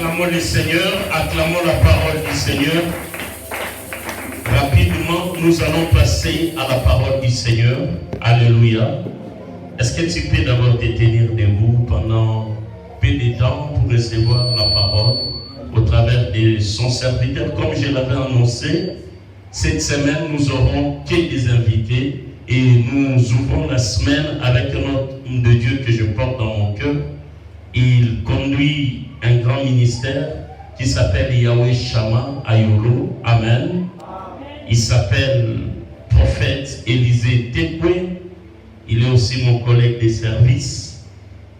Acclamons le Seigneur, acclamons la parole du Seigneur. Rapidement, nous allons passer à la parole du Seigneur. Alléluia. Est-ce que tu peux d'abord te tenir debout pendant peu de temps pour recevoir la parole au travers de son serviteur? Comme je l'avais annoncé, cette semaine, nous aurons que des invités et nous ouvrons la semaine avec un homme de Dieu que je porte dans mon cœur. Il conduit un grand ministère qui s'appelle Yahweh Shammah Ayolo. Amen. Il s'appelle prophète Élisée Tekwe. Il est aussi mon collègue de service.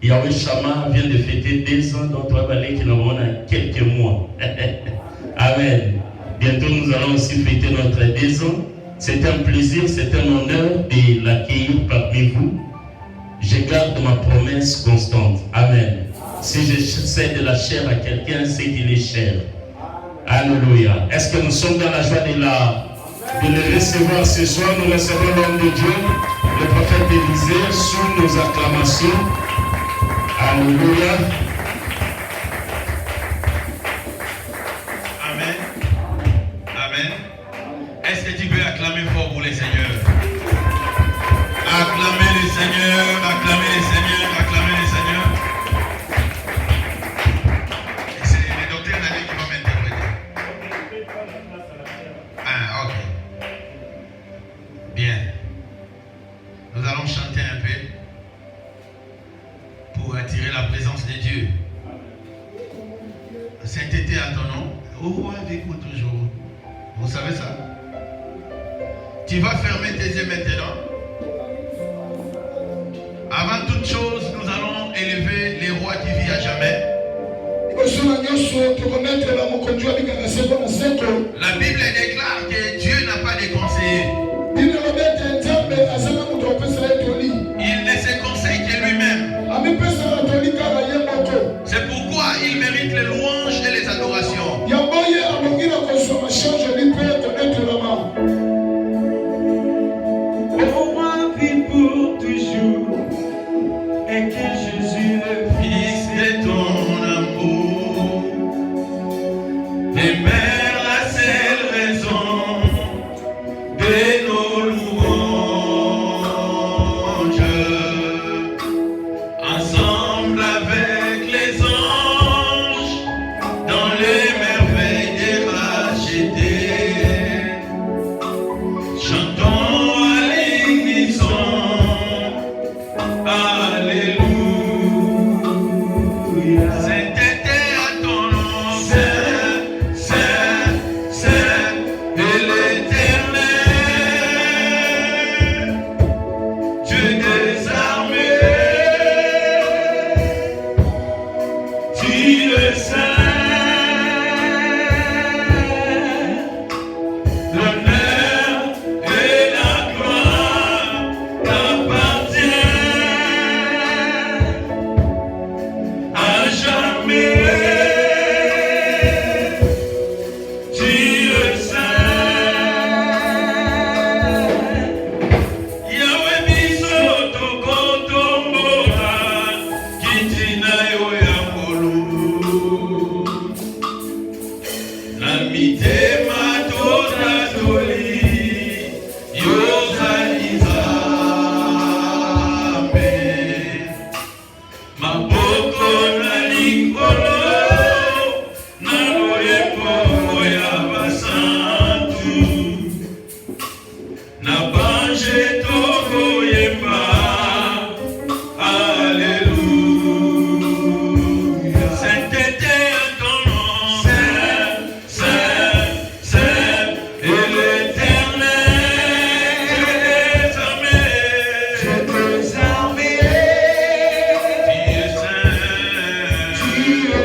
Yahweh Shammah vient de fêter 2 ans dans Trois Vallées qui nous a quelques mois. Amen. Bientôt nous allons aussi fêter notre 2 ans. C'est un plaisir, c'est un honneur de l'accueillir parmi vous. Je garde ma promesse constante. Amen. Si je cède de la chair à quelqu'un, c'est qu'il est cher. Alléluia. Est-ce que nous sommes dans la joie de le recevoir ce soir? Nous recevons l'homme de Dieu, le prophète Élisée, sous nos acclamations. Alléluia. Amen. Amen. Est-ce que tu peux acclamer fort pour les seigneurs? Acclamer les seigneurs, acclamer les seigneurs, acclamer les seigneurs. Et c'est le docteur Daniel qui va m'interpréter. Ah, ok. Bien. Nous allons chanter un peu pour attirer la présence de Dieu. Sainteté à ton nom. Au roi avec vous toujours. Vous savez ça? Tu vas fermer tes yeux maintenant. Avant toute chose, nous allons élever les rois qui vivent à jamais. La Bible déclare que Dieu n'a pas de conseiller. Il ne se conseille que lui-même. C'est pourquoi il mérite les louanges et les adorations. Au roi vit pour toujours, et que Jésus le Fils de ton amour, demeure la seule raison de nos louanges. Ensemble avec les anges, dans les merveilles des rachetés, chantons à l'unisson. Alléluia. Sainteté à ton nom, Saint, Saint, Saint, et l'Éternel, Dieu des armées, tu le sais. L'honneur et la gloire t'appartiennent à jamais. Tu le sais. Yahweh biso tokotombola kitina yo ya molu. La mitema totatoli yozali Nzambe. Maboko na likolo na loyeko ya basantu na bange tokoyemba. Alléluia. Sainteté à ton nom, Saint, Saint, Saint, et l'Éternel, Dieu des armées, tu es saint, tu es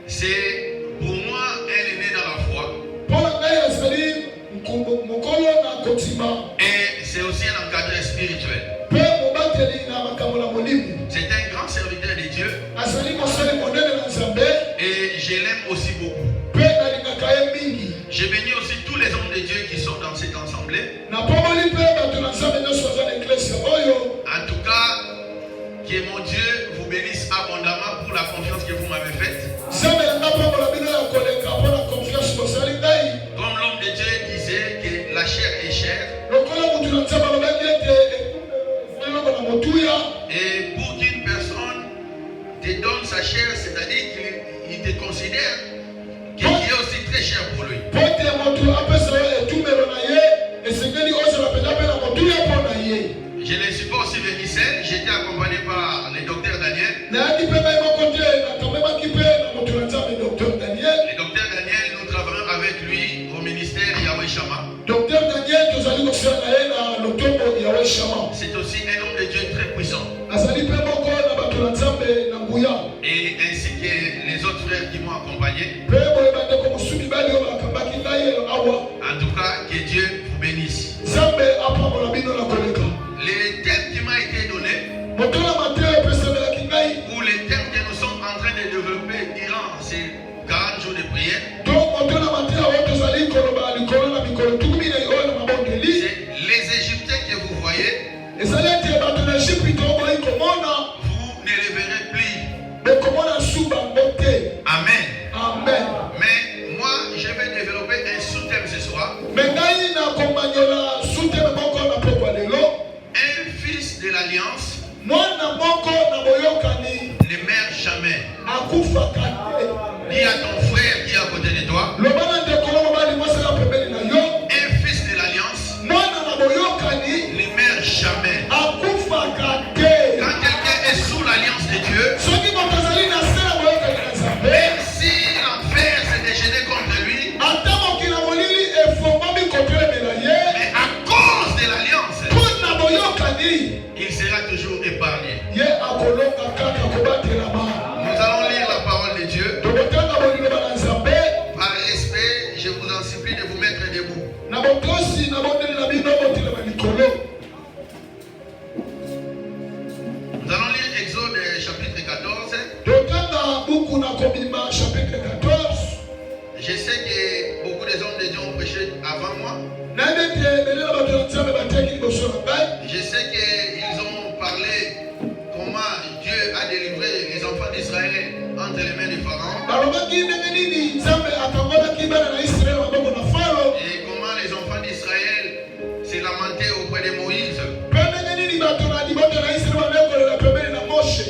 C'est pour moi un aîné dans la foi. Et c'est aussi un encadreur spirituel. C'est un grand serviteur de Dieu. Et je l'aime aussi beaucoup. Je bénis aussi tous les hommes de Dieu qui sont dans cette assemblée. En tout cas, que mon Dieu vous bénisse abondamment pour la confiance que vous m'avez faite. Comme l'homme de Dieu disait que la chair est chair. Et pour qu'une personne te donne sa chair, c'est-à-dire qu'il te considère qu'il est aussi très cher pour lui. Je ne suis pas aussi venu seul, j'étais accompagné par le docteur Daniel. Le docteur Daniel, nous travaillons avec lui au ministère Yahweh Shama. C'est aussi un homme de Dieu très puissant. Et ainsi que les autres frères qui m'ont accompagné. En tout cas, que Dieu vous bénisse. Les thèmes qui m'ont été donnés, ou les thèmes que nous sommes en train de développer durant ces 40 jours de prière, c'est les Égyptiens que vous voyez, vous ne les verrez plus. Amen. Mais moi, je vais développer un sous-thème ce soir. Un fils de l'alliance ne meurt jamais. Dis à ton frère qui est à côté de toi, un fils de l'alliance ne meurt jamais. Quand quelqu'un est sous l'alliance de Dieu, même si l'enfer s'est déchaîné contre lui, mais à cause de l'alliance, il sera toujours épargné. Nous allons lire la parole de Dieu. Par respect, je vous en supplie de vous mettre debout. Nous allons lire Exode chapitre 14. Je sais que beaucoup des hommes de Dieu ont prêché avant moi. Je sais qu'ils ont parlé comment Dieu a délivré les enfants d'Israël entre les mains du Pharaon. Et comment les enfants d'Israël s'est lamenté auprès de Moïse.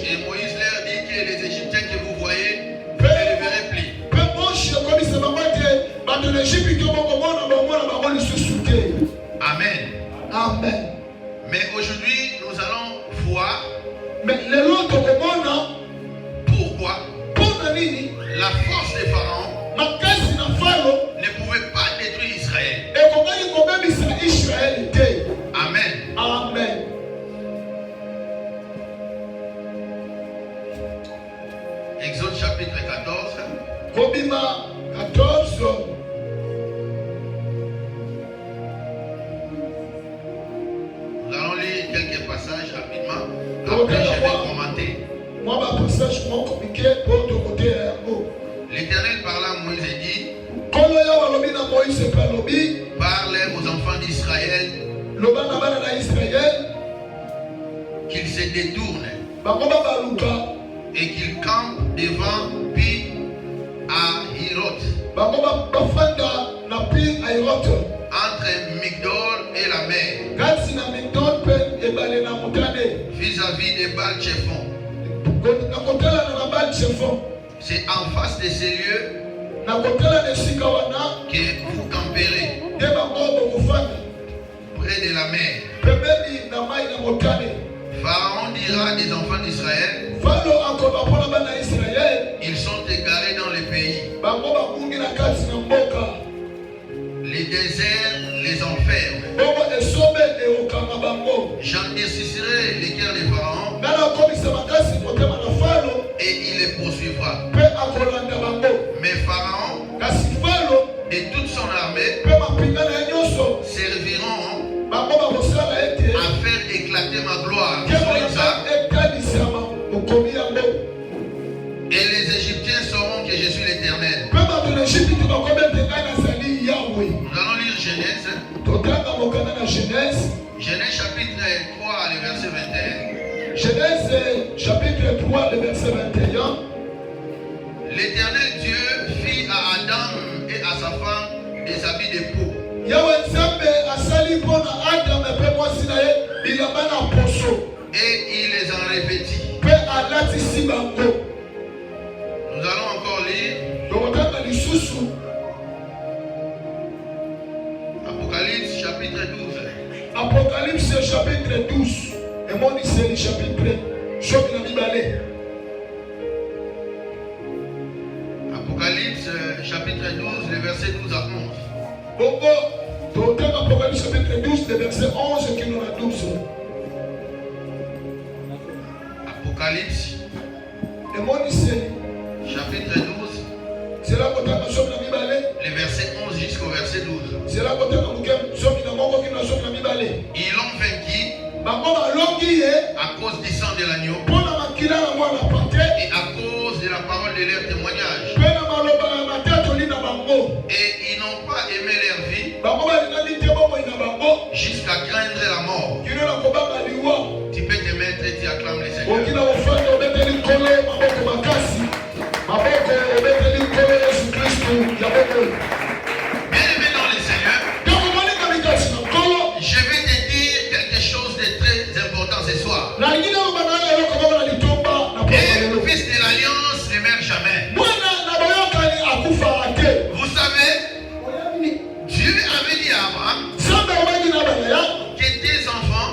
Et Moïse leur dit que les Égyptiens que vous voyez, vous ne les verrez plus. Amen. Mais aujourd'hui, nous allons voir pourquoi la force des pharaons ne pouvait pas détruire Israël. Amen. Exode chapitre 14. Nous allons lire quelques passages rapidement. Après, je vais commenter. L'Éternel parla à Moïse et dit, parle aux enfants d'Israël qu'ils se détournent et qu'ils campent devant Pi Hahiroth, entre Migdol et la mer, vis-à-vis de Baal-Tchephon. C'est en face de ces lieux que vous camperez, près de la mer. Pharaon dira des enfants d'Israël, ils sont égarés dans le pays. Les déserts les enferment. J'endurcirai les cœurs des Pharaons serviront à faire éclater ma gloire. Et les Égyptiens sauront que je suis l'Éternel. Nous allons lire Genèse. Genèse chapitre 3, le verset 21. Genèse chapitre 3, le verset 21. L'Éternel Dieu fit à Adam et à sa femme des habits de peau. Et il les en revêtit. Nous allons encore lire Apocalypse chapitre 12. Apocalypse chapitre 12. Et moi, c'est le chapitre. Apocalypse chapitre 12, le verset 12 à 11. Apocalypse chapitre 12, le verset 11 qui nous a 12. Apocalypse et moi, c'est chapitre 12. C'est là que tu as le verset 11 jusqu'au verset 12. C'est là que tu as Ils l'ont vaincu à cause du sang de l'agneau et à cause de la parole de leur témoignage. Et ils n'ont pas aimé leur vie jusqu'à craindre la mort. Tu peux te mettre et tu acclames les Seigneurs. Bien-aimé dans les Seigneurs, je vais te dire quelque chose de très important ce soir. Et le fils de l'alliance ne meurt jamais. Vous savez, Dieu avait dit à Abraham que tes enfants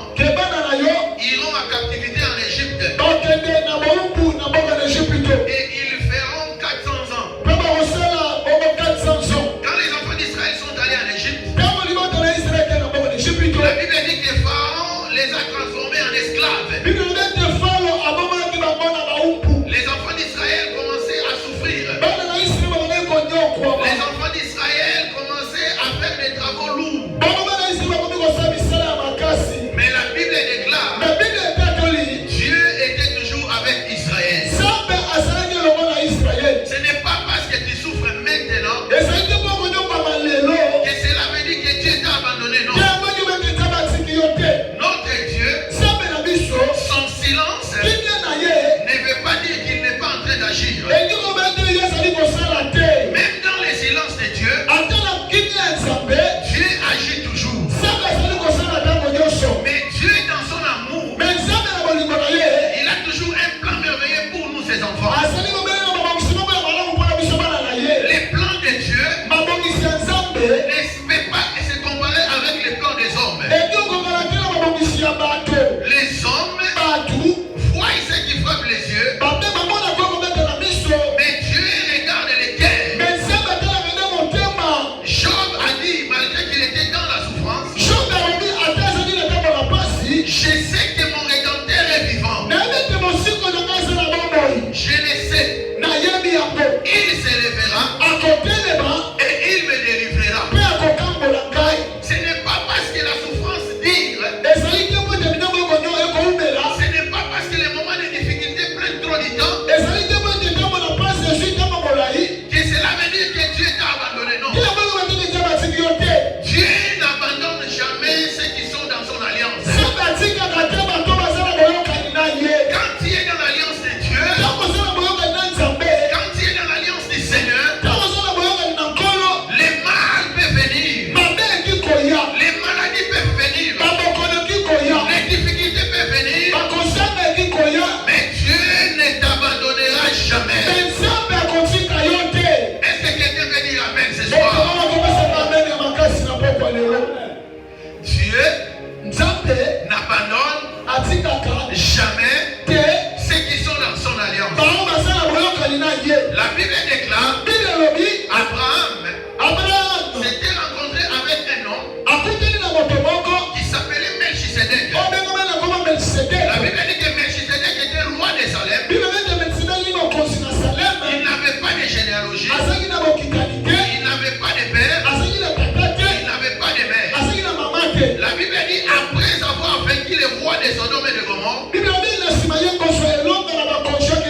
te. La Bible dit, après avoir vaincu les rois de Sodome et de Gomorrhe,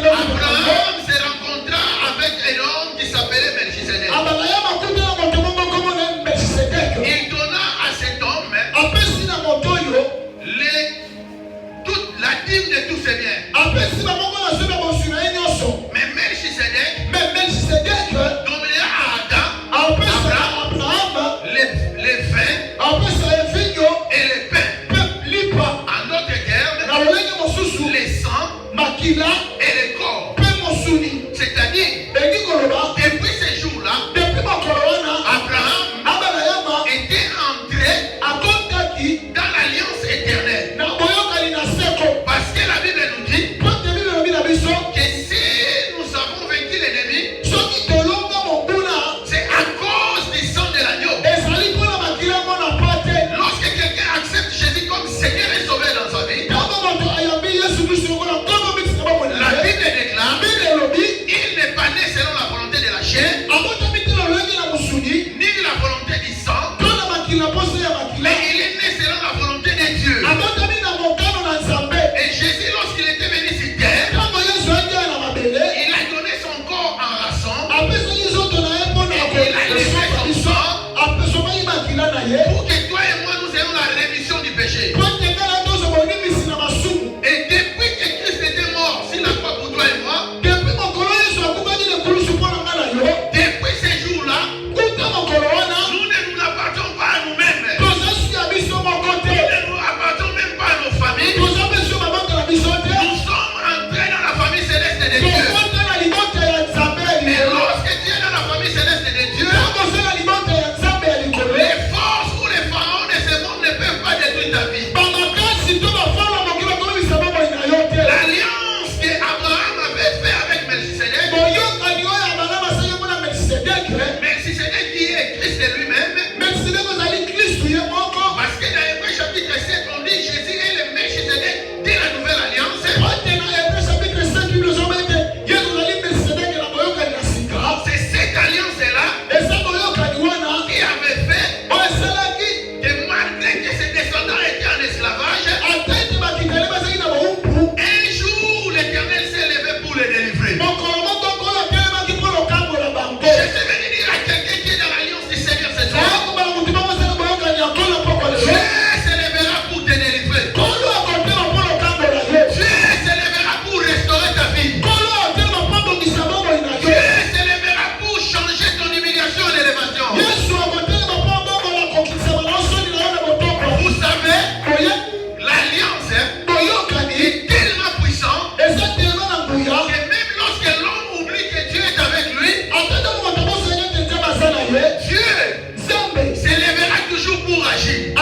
Abraham se rencontra avec un homme qui s'appelait Melchisedec. Il donna à cet homme toute la dîme de tous ses biens. Mais Melchisedec donnera à Adam, Abraham, les vins et les pains. En d'autres termes, les sangs et les corps. C'est-à-dire, depuis ces jours-là, Abraham était entré dans l'alliance éternelle. Parce que la Bible nous dit que si nous avons vaincu l'ennemi, c'est à cause du sang de l'agneau. Lorsque quelqu'un accepte Jésus comme Seigneur et Sauveur dans sa vie, la Bible déclare il n'est pas né selon la volonté de la chair, ni de la volonté du sang, mais il est né selon la volonté de Dieu. Et Jésus, lorsqu'il était venu sur terre, il a donné son corps en rançon et il a laissé son sang pour que toi et moi nous ayons la rémission du péché. Et depuis que Christ était mort sur la croix pour toi et moi, depuis ces jours-là, nous ne nous appartenons pas à nous-mêmes. Nous ne nous appartenons même pas à nos familles. Nous sommes entrés dans la famille céleste de Dieu. Et lorsque tu es dans la famille céleste de Dieu, les forces ou les pharaons de ce monde ne peuvent pas détruire ta vie. L'alliance qu'Abraham avait fait avec Melchisedec, Melchisedec qui est Christ lui-même, parce que dans Hébreux chapitre 7, on dit Jésus est le Melchisedec de la nouvelle alliance. C'est cette alliance-là qui avait fait que malgré que ses descendants étaient en esclavage, un jour l'Éternel s'est levé pour les délivrer. Je suis venu dire à quelqu'un qui est dans l'alliance du Seigneur ce soir, Dieu se lèvera pour te délivrer. Dieu se lèvera pour restaurer ta vie. Dieu se lèvera pour changer ton humiliation en élévation. Vous savez, l'alliance est tellement puissante que même lorsque l'homme oublie que Dieu est avec lui, Dieu se lèvera toujours pour agir.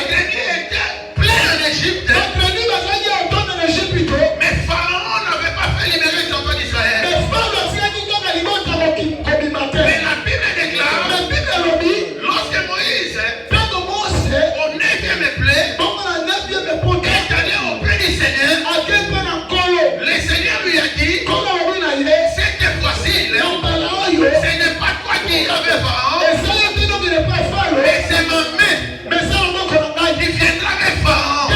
greniers étaient pleins en Égypte. Mais Pharaon n'avait pas fait libérer les enfants d'Israël. Mais la Bible déclare, lorsque Moïse, au 9e plaie, est allé auprès du Seigneur, le Seigneur lui a dit, cette fois-ci, ce n'est pas toi qui avais Pharaon, mais c'est ma main qui viendra avec Pharaon.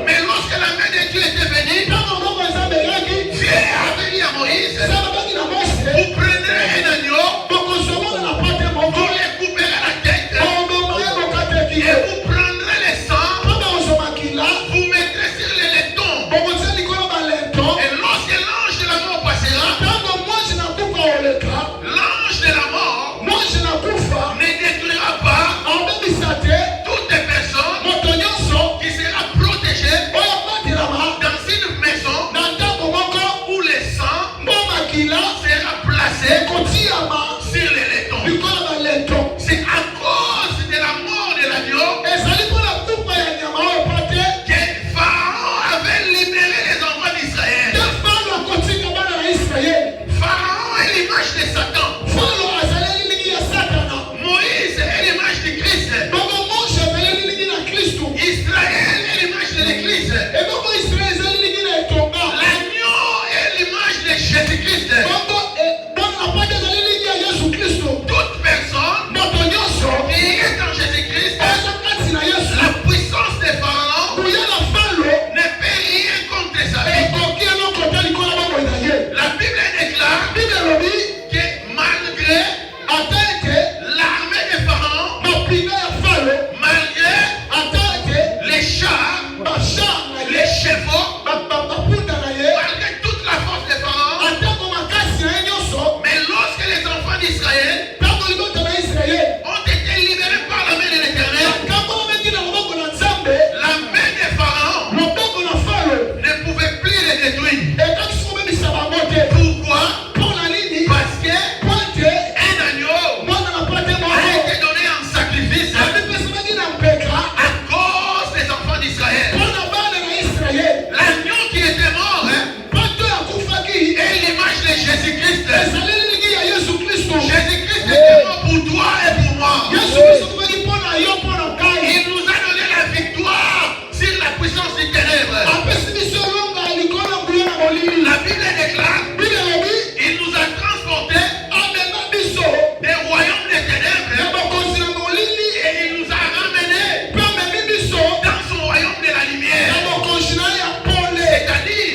Mais lorsque la main de Dieu était venue, Dieu avait dit à Moïse, vous prendrez un agneau, vous les couperez la tête, et vous prendrez le sang, vous mettrez sur les laitons. Et lorsque l'ange de la mort passera, l'ange de la mort ne détruira pas toutes les personnes qui seront protégées dans une maison où le sang sera placé sur les laitons. C'est à cause de la mort de l'agneau que Pharaon avait libéré les enfants d'Israël. Pharaon est l'image de Satan. Moïse est l'image de Christ. Israël est l'image de l'Église. L'agneau est l'image de Jésus-Christ. Toute personne qui est en Jésus-Christ, la puissance de Pharaon ne peut rien contre sa vie. La Bible déclare que malgré l'armée de Pharaon, malgré les chars, les chevaux, malgré toute la force de Pharaon, mais lorsque les enfants d'Israël ont été libérés par la main de l'Éternel, la main de Pharaon ne pouvait plus les détruire. Pourquoi? Parce que un agneau a été donné en sacrifice à cause des enfants d'Israël. L'agneau qui était mort est l'image de Jésus-Christ. Jésus-Christ était mort pour toi et pour moi. Il nous a donné la victoire sur la puissance des ténèbres. La Bible déclare, il nous a transportés des royaumes des ténèbres et il nous a ramenés dans son royaume de la lumière. C'est-à-dire,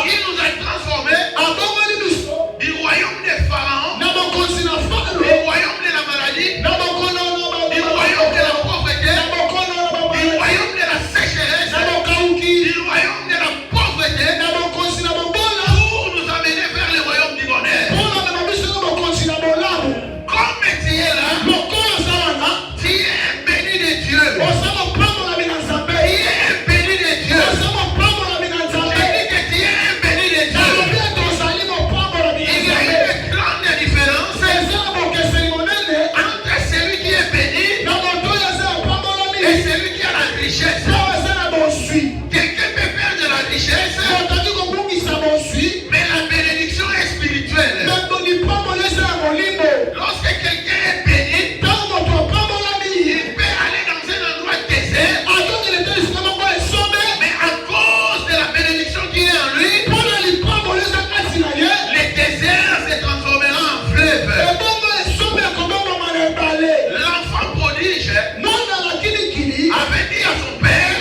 il nous a transformés du royaume de Pharaon, du royaume de la maladie, du royaume de la pauvreté, du royaume de la sécheresse, du royaume de la pauvreté, pour nous amener vers le royaume du bonheur. Comme tu es là, tu es béni de Dieu. Tu es béni de Dieu. Je dis que tu es béni de Dieu. Il y a une grande différence entre celui qui est béni et celui qui a la richesse. Quelqu'un peut perdre la richesse, mais la bénédiction est spirituelle. Lorsque quelqu'un est béni, il peut aller dans un endroit désert, mais à cause de la bénédiction qui est en lui, le désert se transformera en fleuve. L'enfant prodige avait dit à son père,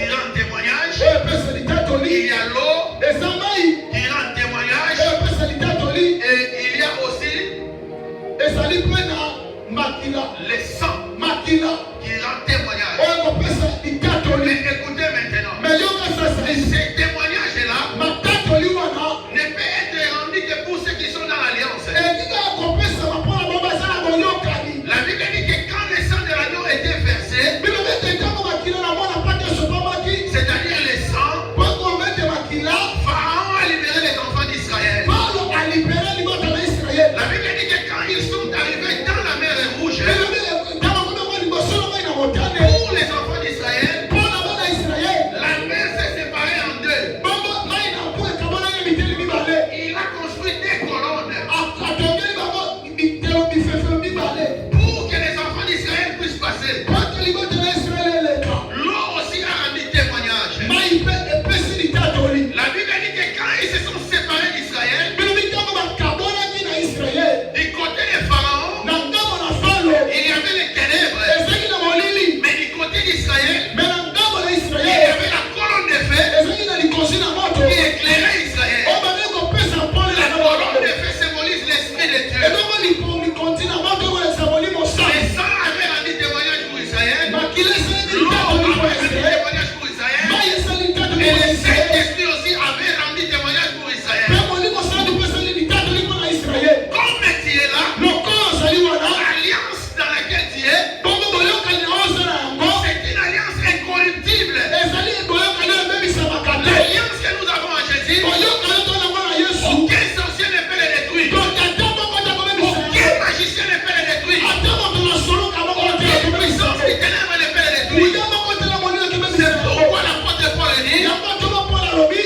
qui rend témoignage. oyo epesa litatoli Il y a l'eau eza mai qui rend témoignage. oyo epesa litatoli Et il y a aussi ezali mpe na makila le sang makila qui rend témoignage. oyo kopesa litatoli. Mais écoutez maintenant, Mais yoka sasa hivi ces témoignages-là matatoli wana ne peut être rendu que pour ceux qui sont dans l'alliance. etika kopesama mpona bango baza na boyokani. La Bible dit que quand le sang de l'agneau était versé, bino bete ntango makila na mwana mpate esopamaki c'est-à-dire le sang, mpongo bete makila Pharaon a libéré les enfants d'Israël. paulo alibere libota na israele. La Bible dit que quand ils sont arrivés dans la mer Rouge, ntango komema liboso na mai na motane pour les enfants d'Israël, mpona bana israele la mer s'est séparée en deux. bongo mai na mpo ekamonani miteli mibale Il a construit des colonnes atongeli bango mitelo mifefelo mibale pour que les enfants d'Israël puissent passer. mpate libota na israele eleka L'eau aussi a rendu témoignage. mai mpe epesi litatoli. La Bible dit que quand ils se sont séparés d'Israël, bino mitango bakabonaki na israele du côté de Pharaon, na ngambo na falo il y avait les ténèbres. ezalaki na molili. Mais du côté d'Israël, me na ngambo na il y israele avait la colonne de feu ezalaki na likonzi na moto qui éclairait Israël. oyo bandeki kopesa mpole La na colonne de bango. feu symbolise l'Esprit de Dieu. eloko likonzi na moto ekolesa molimo Le sana sang avait rendu témoignage pour Israël. makila esalaki L'eau litatoli mpo avait rendu israele témoignage pour Israël. mai esali litatoli Et mpo le israele Saint-Esprit aussi avait rendu témoignage pour Israël. mpe molimo salaki mpo esali litatoli mpo na israele. Comme tu es là, lokolo ozali wana l'alliance dans laquelle tu es, bongo boyokani na oyo oza na yango c'est une alliance incorruptible. ezali boyokani oyo ebebisamaka te. L'alliance que nous avons en Jésus, boyokani to nango na yesu aucun sorcier ne peut le détruire. totata moko te kobebisa Aucun yango magicien ne peut le détruire. ata moto na soloka moko te Aucune kobebisa puissance yango. du ténèbre ne peut le détruire. kuya moko te na molio kebebisa C'est yango. pourquoi l'apôtre Paul dit, yango toma mpona lobi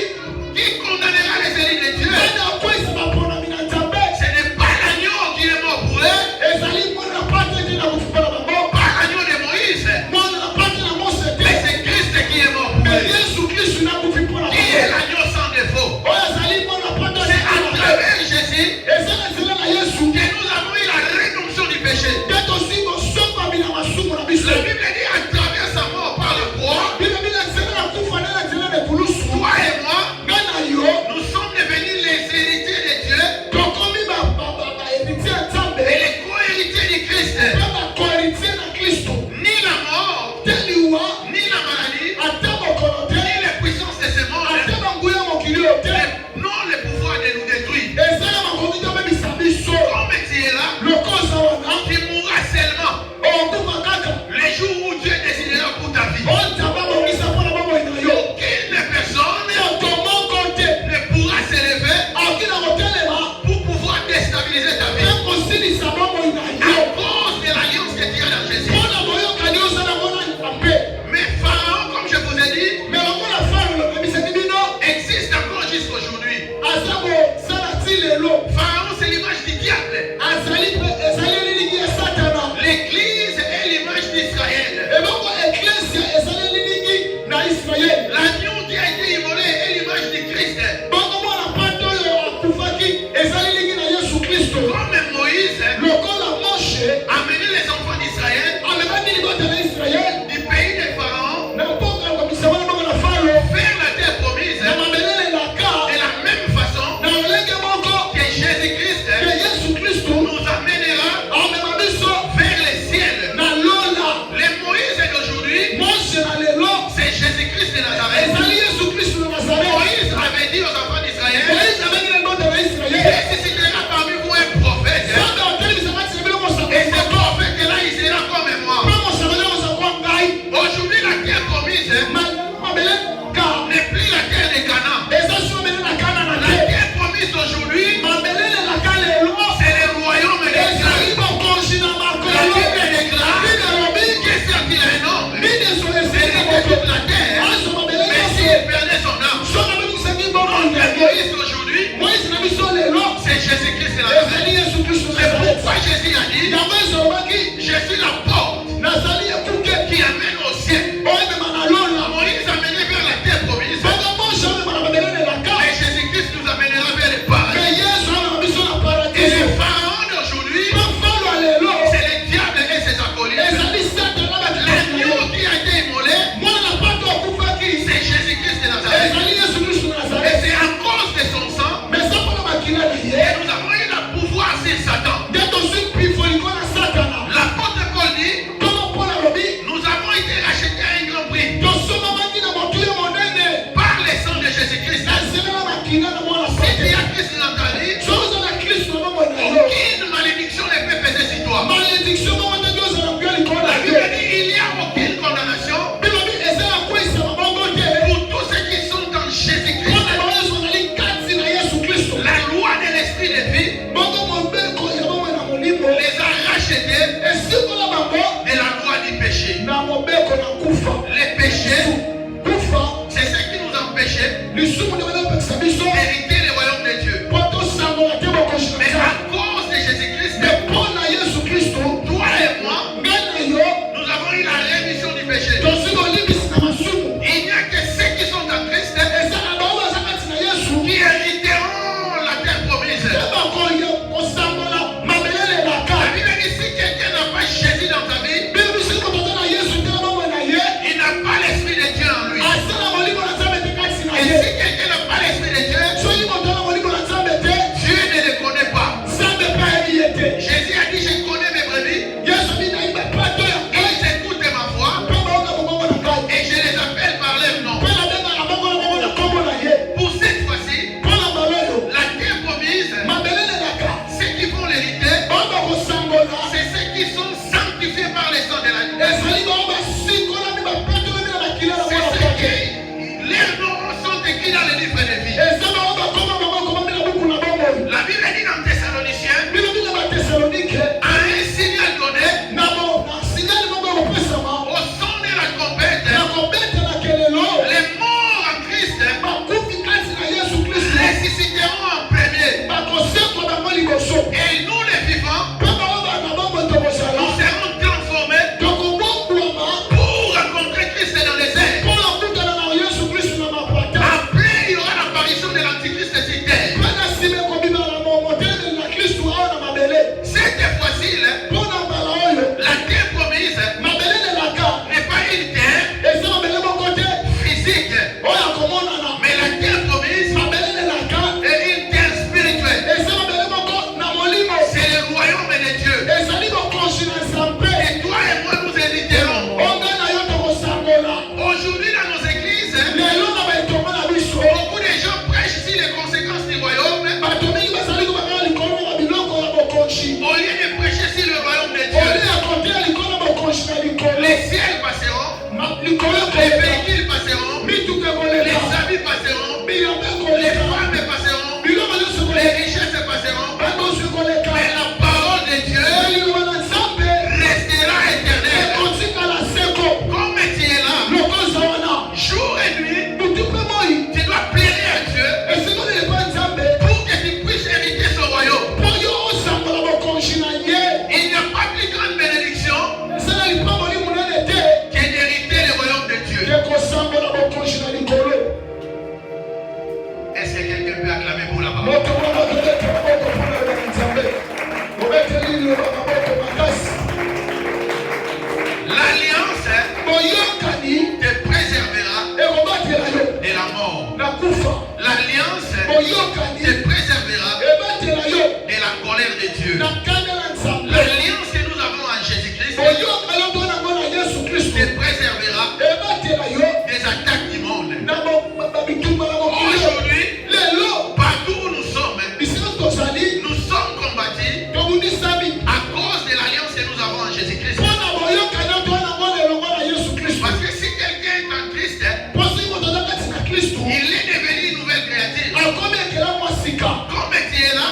qui condamnera les élus de Dieu? ena akwisa baponami na nzambe Ce n'est pas l'agneau qui est mort pour eux, ezali mwana na pate te na kofukola bango pas l'agneau de Moïse, mwana na pate na mose te mais c'est Christ qui est mort pour me eux. yesu kristu nakufi mpona Qui est bango l'agneau sans défaut? oyo azali mwana pate C'est à travers Jésus eza na nzela na yesu que nous avons eu la rédemption du péché. te tosi kosombami na masumu na biso. La Bible dit à travers sa mort par la croix, bible na nzela na kufa nde na nzela na ekulusu toi et moi, ngai na yo nous sommes devenus les héritiers de Dieu tokomi baheritier ya nzambe et les co-héritiers du Christ. mpe bakoheritier na kristo Ni la mort, te liwa ni la maladie, ata mokolo te ni les puissances de ce monde, ata banguya mokili oyo te non le pouvoir de nous détruire. ezala makomi tobebisa biso Comme tu es là, lokoza wana tu mourras seulement okufa kaka le jour où Dieu décidera pour ta vie. oyo nzambe abongisa mpona bomoi na yo Aucune personne moto moko te ne pourra s'élever akoki na kotelema pour pouvoir déstabiliser ta mpe vie. kosilisa bomoi na À yo cause de l'alliance que tu as dans Jésus. mpona boyokani oza na mona nzambe. Mais Pharaon, comme je vous ai dit, me lokola falo lobebisaki bino existe encore jusqu'aujourd'hui. aza kosala ti lelo Pharaon, c'est l'image du diable. azali mpe ezali elilingi ya satana L'Église est l'image d'Israël. ebongo eklesia ezali elilingi na israele L'agneau qui a été immolé est l'image du Christ. bongo mwana pante oyo akufaki ezali elingi na yesu kristo Comme Moïse lokola moshe a mené les enfants d'Israël amemaki libota na israele du pays de Pharaon na mboka komisama na bongo na falo vers la terre promise na mabelele na ka de la même façon na lolenge moko que Jésus-Christ ke yesu kristo nous amènera amema biso vers le ciel. na lola Le Moïse d'aujourd'hui, moshe na lelo c'est Jésus-Christ de Nazareth. ezali yesu kristo na nazareth. Moïse avait dit aux enfants d'Israël, moïse abengi na libota na il israele suscitera parmi vous un prophète. sanda otelemisa kati na bino Et ce mosako prophète-là, il sera comme moi. mpe mosakole mosako ngai Aujourd'hui, la terre promise mabele ka n'est plus la terre de Canaan. eza so mabele na kana na La te terre promise d'aujourd'hui, mabelele na ka lelo c'est le royaume de ezali Dieu. bokonzi na La makolo Bible déclare bino lobi que c'est qu'il est un homme. bino C'est ezoleseli de toute la terre. azo mabele Mais les véhicules passeront, les habits passeront, les femmes passeront, les richesses passeront, mais la parole de Dieu restera éternelle. Comme tu es là, jour et nuit, tu dois plaire à Dieu pour que tu puisses hériter son royaume. Il n'y a pas plus grande bénédiction que d'hériter le royaume de Dieu. Est-ce que quelqu'un peut acclamer pour la parole? L'alliance te préservera de la mort. L'alliance te préservera de la colère de Dieu. L'alliance que nous avons en Jésus-Christ te préservera des attaques du monde. Aujourd'hui, partout où nous sommes combattus à cause de l'alliance que nous avons en Jésus-Christ. Parce que si quelqu'un est en Christ, il est devenu une nouvelle créature. Comme tu es là,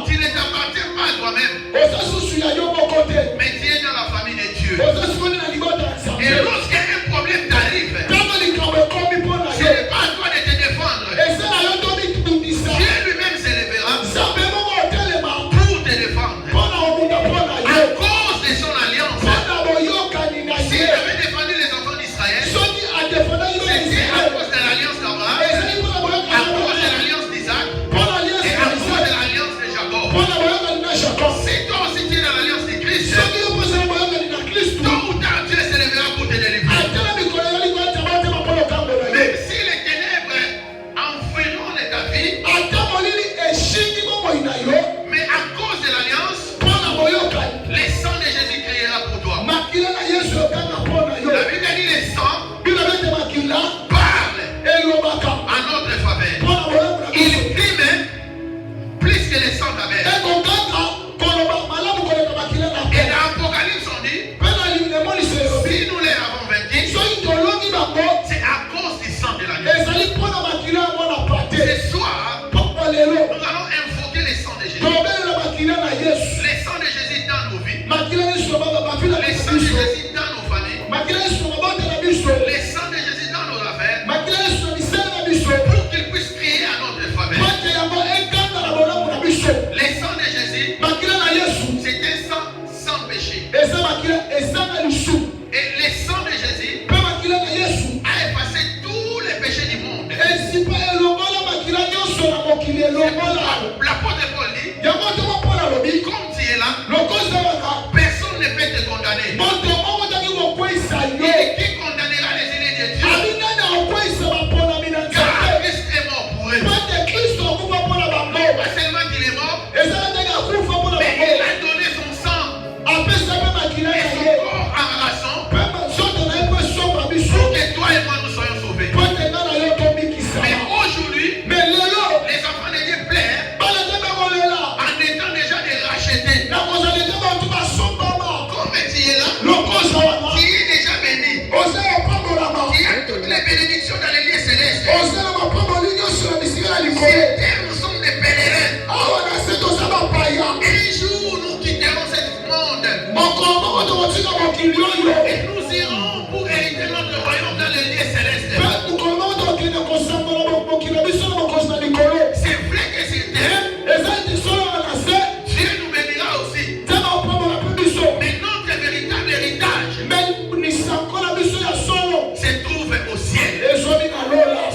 tu ne t'appartiens pas à toi-même, mais tu es dans la famille de Dieu. Et lorsqu'un problème t'arrive, ce n'est pas à toi de te défendre. Dieu lui-même se lèvera pour te défendre. À cause de son alliance, s'il avait défendu les enfants d'Israël, c'était à cause de l'alliance d'Abraham, à cause de l'alliance d'Isaac et à cause de l'alliance de Jacob. Si toi aussi tu es dans l'alliance de Christ, tôt ou tard Dieu se lèvera pour te délivrer. Même si les ténèbres enferront ta vie, mais à cause de l'alliance, le sang de Jésus criera pour toi. La Bible dit le sang parle en notre faveur. Il crie même plus que le sang d'Abel. Et dans l'Apocalypse on dit, si nous les avons vaincus, c'est à cause du sang de l'agneau. Ce soir, nous allons invoquer le sang de Jésus. Le sang de Jésus dans nos vies. Le sang de Jésus dans nos familles. Le sang de Jésus dans nos affaires. Pour qu'il puisse crier à notre faveur. Le sang de Jésus, c'est un sang sans péché. Et le sang de Jésus a effacé tous les péchés du monde. L'apôtre Paul dit, comme tu es là, personne ne peut te condamner. Il dit, qui condamnera les ennemis de Dieu? Car Christ est mort pour eux. Pas seulement qu'il est mort, mais il a donné son sang et son corps en rançon pour que toi et moi nous soyons sauvés. Mais aujourd'hui, les enfants de Dieu pleurent en étant déjà des rachetés. Comme tu es là, tu es déjà béni. Tu as toutes les bénédictions dans les lieux célestes. Sur terre, nous sommes des pèlerins. Un jour, nous quitterons ce monde et nous irons pour hériter notre royaume dans les lieux célestes. C'est vrai que sur terre, Dieu nous bénira aussi. Mais notre véritable héritage se trouve au ciel.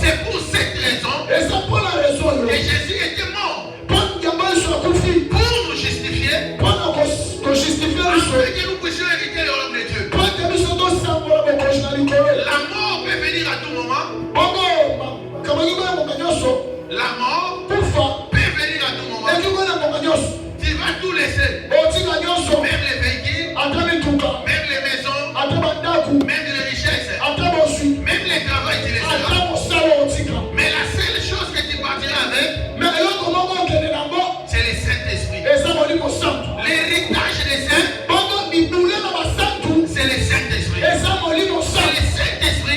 C'est pour cette raison que Jésus était mort pour nous justifier, afin que nous puissions hériter le royaume de Dieu. La mort peut venir à tout moment. La mort peut venir à tout moment. Tu vas tout laisser, même les véhicules, même les maisons, même les richesses, même les travaux, tu les seras. Mais la seule chose que tu partiras avec, c'est le Saint-Esprit. L'héritage des saints, c'est le Saint-Esprit. C'est le Saint-Esprit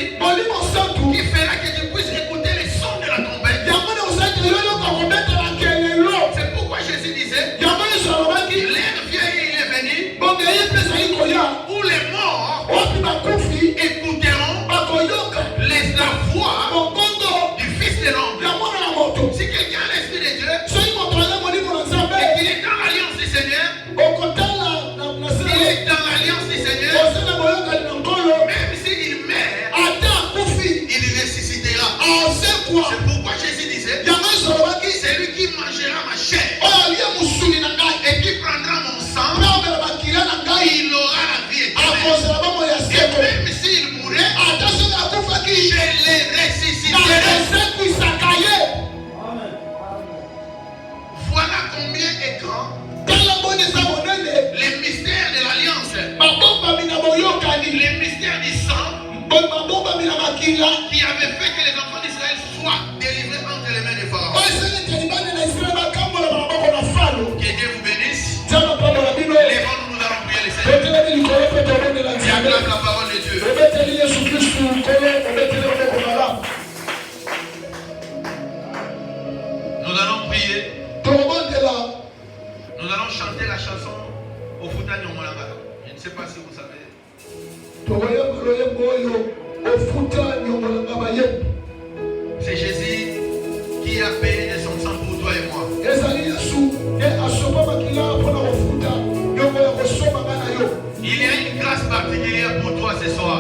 fait que les enfants d'Israël soient délivrés entre les mains des pharaons. Que Dieu vous bénisse. Lèvons-nous, nous allons prier le Seigneur. Et acclame la parole de Dieu. Nous allons prier. Nous allons chanter la chanson au Fouta Nyongolanga. Je ne sais pas si vous savez. C'est Jésus qui a payé de son sang pour toi et moi. Il y a une grâce particulière pour toi ce soir.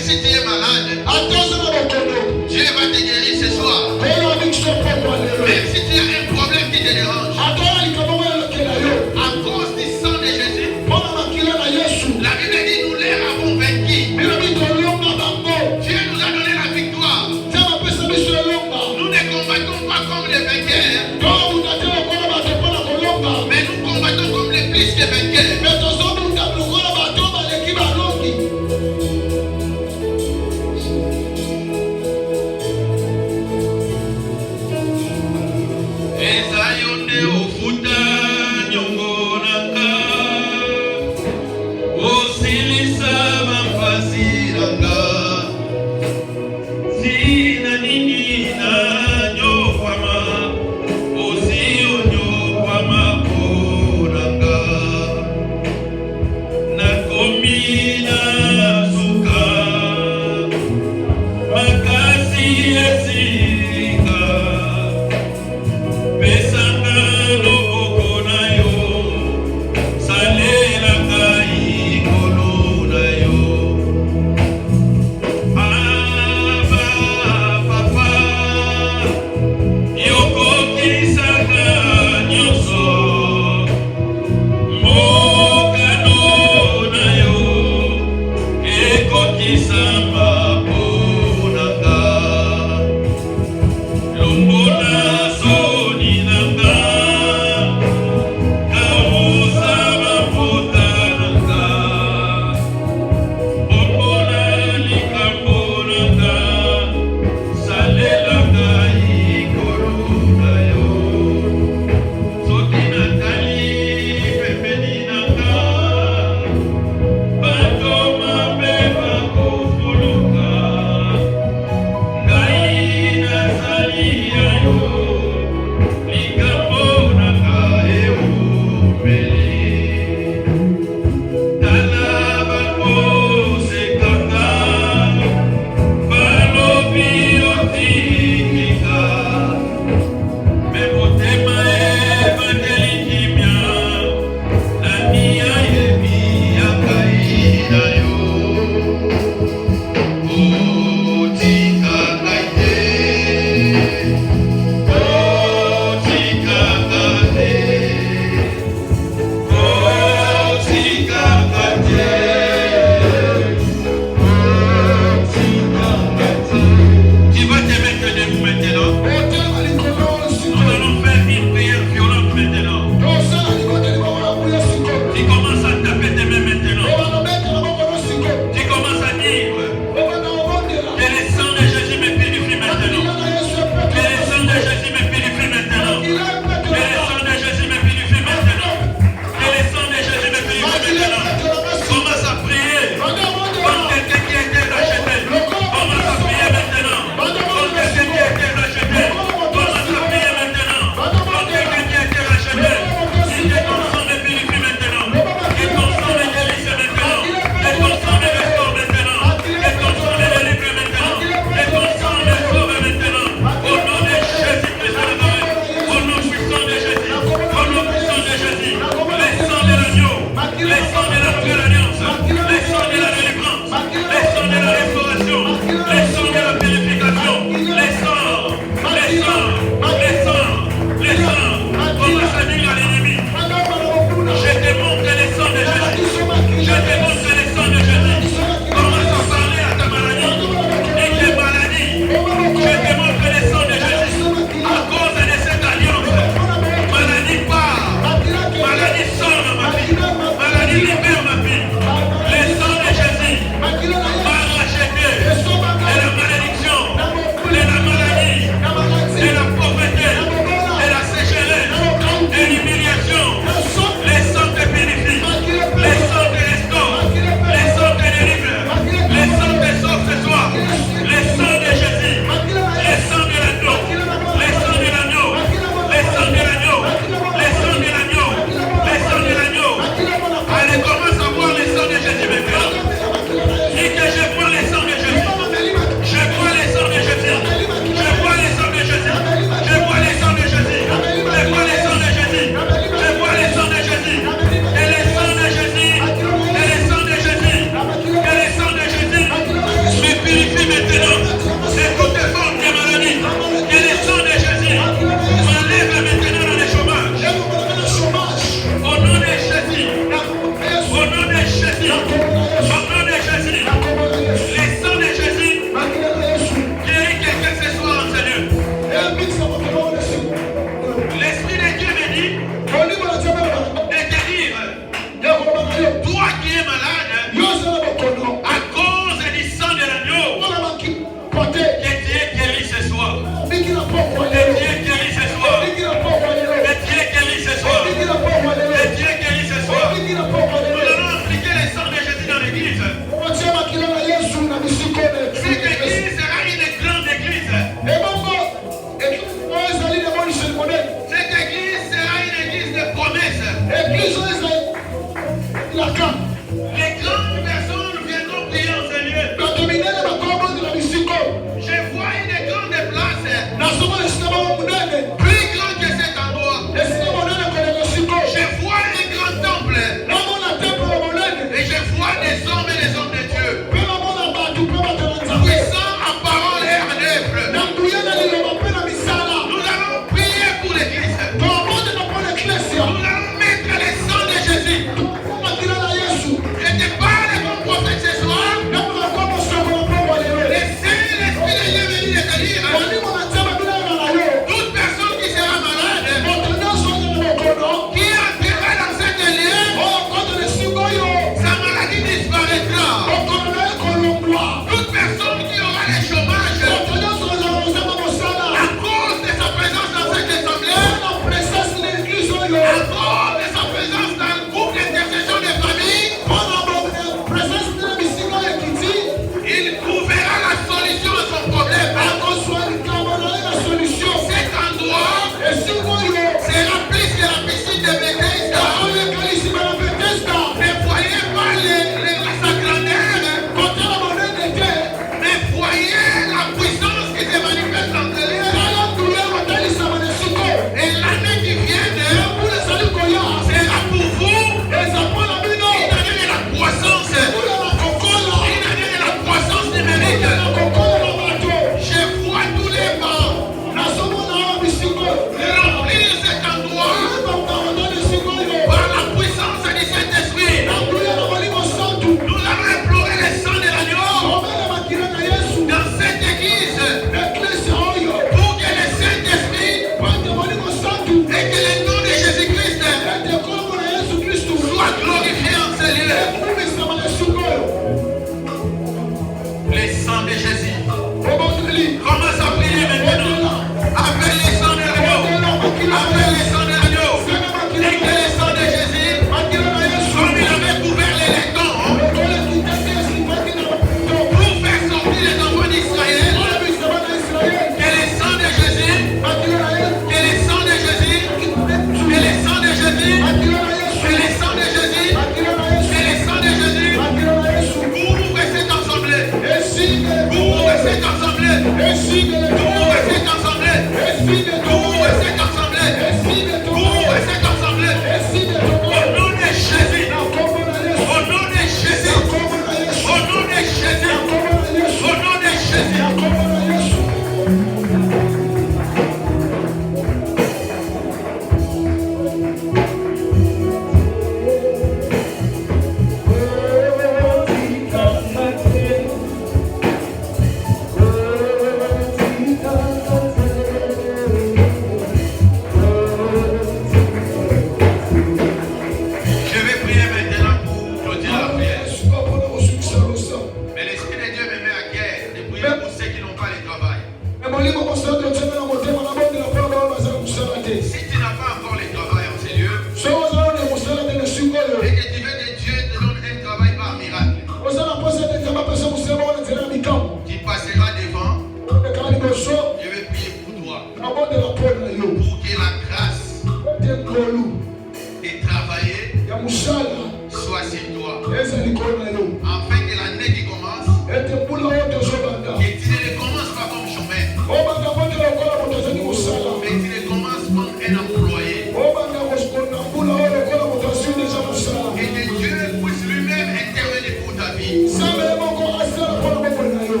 ya musala soit sur toi. eza likolo na yo Afin que l'année qui commence, ete mbula oyo tozobanda que tu ne commences pas comme chômeur, obanda moto lokola moto azali mosala mais tu ne commences comme un employé. obanda kokonda mbula oyo lokola moto azwi deja mosala Et que Dieu puisse lui-même intervenir pour ta vie. nzambe ye moko asala mpona bomoi na yo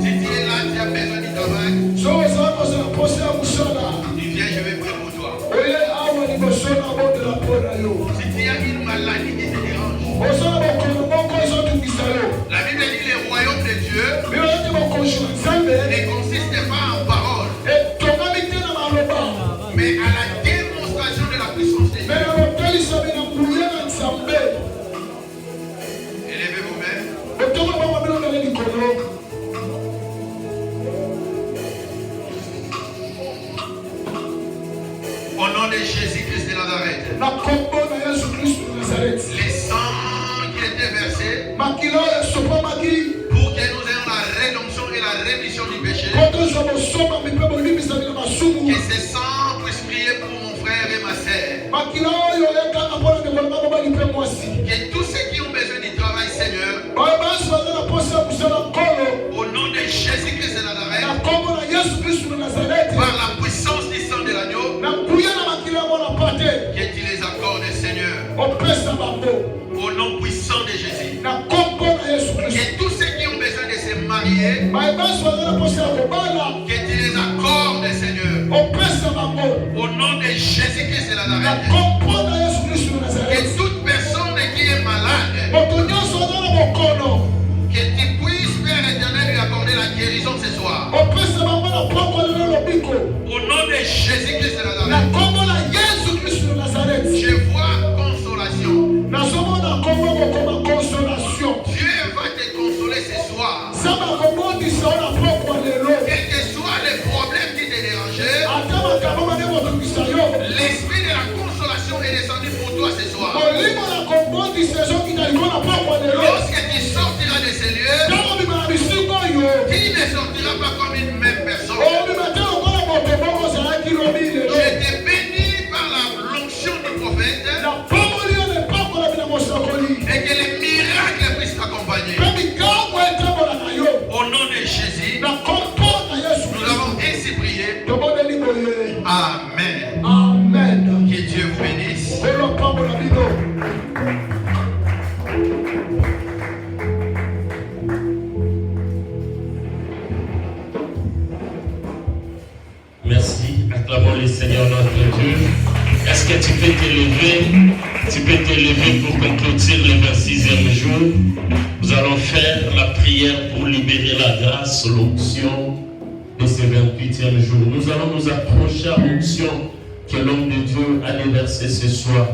Si tu es là, tu as besoin du travail, so ozala kozala mposa ya mosala tu viens, je vais prier pour toi. oye awa liboso na bondela mpo na yo Si tu as une maladie qui te dérange, ozala bokono moko ezotungisa yo la Bible dit le royaume de Dieu bino ete bokonzi na nzambe ne consiste pas en parole, etongami te na maloba mais à la démonstration de la puissance de me Dieu. na botelisami na nguya na nzambe Élevez vos mains. botonga bango bino ndele likolo Au nom de Jésus-Christ de Nazareth, na kombo na yesu kristu na nazareti les sangs qui étaient versés makila oyo esopamaki pour que nous ayons la rédemption et la rémission du péché, po tozwa bosomami mpe bolimbisami na masumu que ces sangs puissent prier pour mon frère et ma sœur. makila oyo ekanga mpona ndeko na mabobali mpe mwasi Que tous ceux qui ont besoin du travail, Seigneur, bayo basi baza na posa ya mosala nkolo au nom de Jésus-Christ de na Nazareth, kombo na yesu kristu na nazareti par la puissance du sang de l'agneau, na nguya na makila yango na pate que tu les accordes, Seigneur, opesa bango au nom puissant de Jésus. na kombo na yesu kristu Que tous ceux qui ont besoin de se marier, bayo basi baza na posa ya kobala que tu les accordes, Seigneur, opesa bango au nom de Jésus-Christ de na Nazareth. kombo na yesu kristu na Que nazareti toute personne qui est malade, moto nyonso aza na bokono que tu puisses, Père éternel, lui accorder la guérison ce soir. opesa bango na poko lelo lobiko Au nom de Jésus-Christ de na Nazareth, kombo na yesu kristu na nazareti je vois consolation. nazomona kombo kokoma consolation Dieu va te consoler ce soir. nzambe akobondisa yo na poko lelo Quel que soit le problème qui te dérangeait, ata makambo mane kotungisa yo l'esprit de la consolation est descendu pour toi ce soir. molimo na kobondisa ezokita likolo na poko lelo Lorsque tu sortiras de ces lieux, ntango obima na bisika oyo tu ne sortiras pas comme une même personne. obima te lokola moto moko ozalaki lobi lelo Je te bénis par la l'onction du prophète na pokoli yo na epakola bina mosakoli et que les miracles puissent t'accompagner. mpe mikambo etambola na yo Au nom de Jésus, na kombo na yesu nous kristu avons ainsi prié. tobondeli boye Amen. amen Que Dieu vous bénisse. kolo pambola bino Merci. Acclamons le Seigneur notre Dieu. Est-ce que tu peux t'élever? Tu peux t'élever pour qu'on clôture le 26e jour. Nous allons faire la prière pour libérer la grâce, l'onction de ce 28e jour. Nous allons nous approcher à l'onction que l'homme de Dieu a déversée ce soir.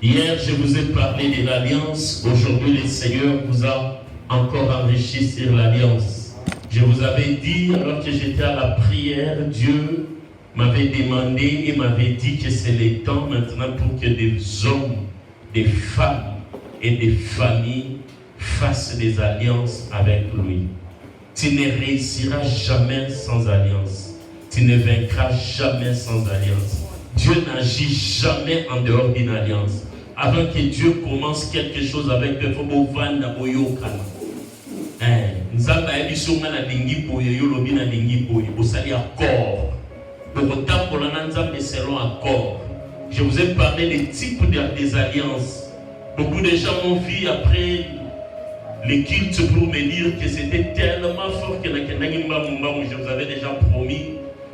Hier, je vous ai parlé de l'alliance. Aujourd'hui, le Seigneur vous a encore enrichi sur l'alliance. Je vous avais dit, alors que j'étais à la prière, Dieu m'avait demandé et m'avait dit que c'est le temps maintenant pour que des hommes, des femmes et des familles fassent des alliances avec lui. Tu ne réussiras jamais sans alliance. Tu ne vaincras jamais sans alliance. Dieu n'agit jamais en dehors d'une alliance. Avant que Dieu commence quelque chose avec toi, il faut vendre boyokana. Nzamba ebiso nga na lingi boye yo lobi na lingi boye bosali accord. Bokotambola na nzambe selon accord. Je vous ai parlé des types des alliances. Beaucoup de gens ont vu après les cultes pour me dire que c'était tellement fort que je vous avais déjà promis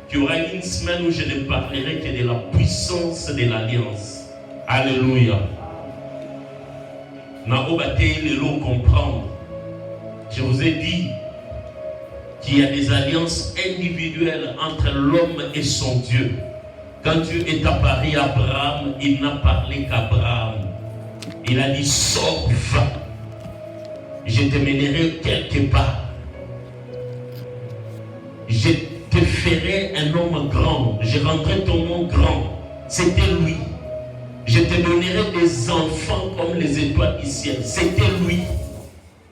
qu'il y aura une semaine où je ne parlerai que de la puissance de l'alliance. Alléluia. Naobate lelo comprendre. Je vous ai dit qu'il y a des alliances individuelles entre l'homme et son Dieu. Quand Dieu est apparu à Abraham, il n'a parlé qu'Abraham. Il a dit, sors, va. Je te mènerai quelque part. Je te ferai un homme grand. Je rendrai ton nom grand. C'était lui. Je te donnerai des enfants comme les étoiles du ciel. C'était lui.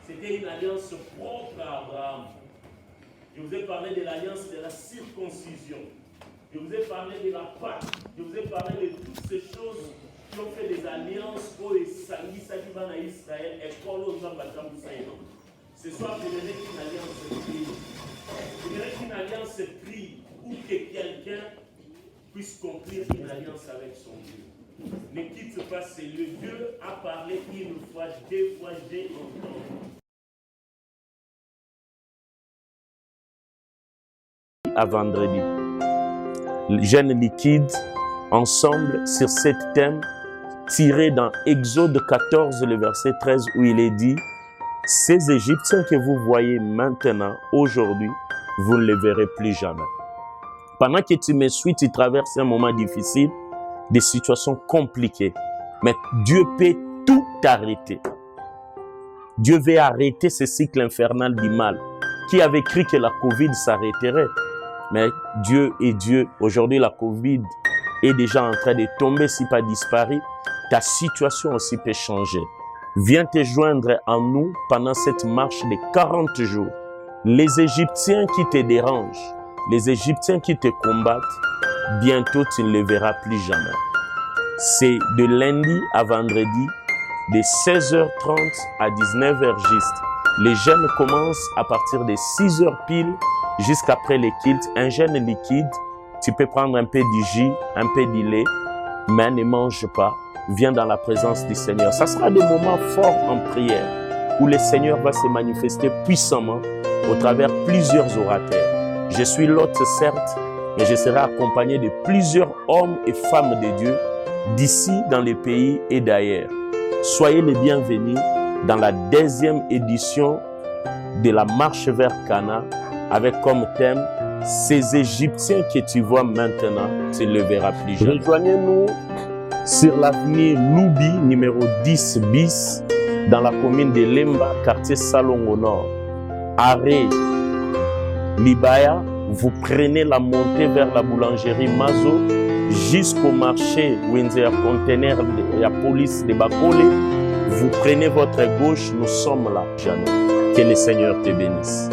C'était une alliance propre à Abraham. Je vous ai parlé de l'alliance de la circoncision. Je vous ai parlé de la Pâque. Je vous ai parlé de toutes ces choses qui ont fait des alliances. alliance pour Sangi Saliban à Israël et Kolo Zambatam Saïman. Ce soir, je dirais qu'une alliance prie. Je dirais qu'une alliance prie pour que quelqu'un puisse conclure une alliance avec son Dieu. Ne quitte pas, c'est le Dieu a parlé une fois, deux fois, j'ai entendu. À vendredi. Jeûne liquide, ensemble sur cet thème tiré dans Exode 14, le verset 13, où il est dit « Ces Égyptiens que vous voyez maintenant, aujourd'hui, vous ne les verrez plus jamais. » Pendant que tu me suis, tu traverses un moment difficile, des situations compliquées. Mais Dieu peut tout arrêter. Dieu veut arrêter ce cycle infernal du mal. Qui avait cru que la Covid s'arrêterait? Mais Dieu est Dieu. Aujourd'hui, la Covid est déjà en train de tomber, si pas disparu. Ta situation aussi peut changer. Viens te joindre à nous pendant cette marche de 40 jours. Les Égyptiens qui te dérangent, les Égyptiens qui te combattent, bientôt tu ne les verras plus jamais. C'est de lundi à vendredi, de 16h30 à 19h juste. Les jeûnes commencent à partir de 6h pile jusqu'après les cultes. Un jeûne liquide, tu peux prendre un peu du jus, un peu de lait, mais ne mange pas. Viens dans la présence du Seigneur. Ça sera des moments forts en prière où le Seigneur va se manifester puissamment au travers plusieurs orateurs. Je suis l'hôte, certes, mais je serai accompagné de plusieurs hommes et femmes de Dieu d'ici, dans les pays et d'ailleurs. Soyez les bienvenus dans la 2e édition de la marche vers Cana, avec comme thème « Ces Égyptiens que tu vois maintenant, tu ne les verras plus jamais ». Rejoignez-nous sur l'avenue Loubi, numéro 10 bis, dans la commune de Lemba, quartier Salon au Nord. Arrêt Libaya, vous prenez la montée vers la boulangerie Mazo jusqu'au marché Windsor Container de la police de Bakole. Vous prenez votre gauche, nous sommes là. Jamais. Que le Seigneur te bénisse.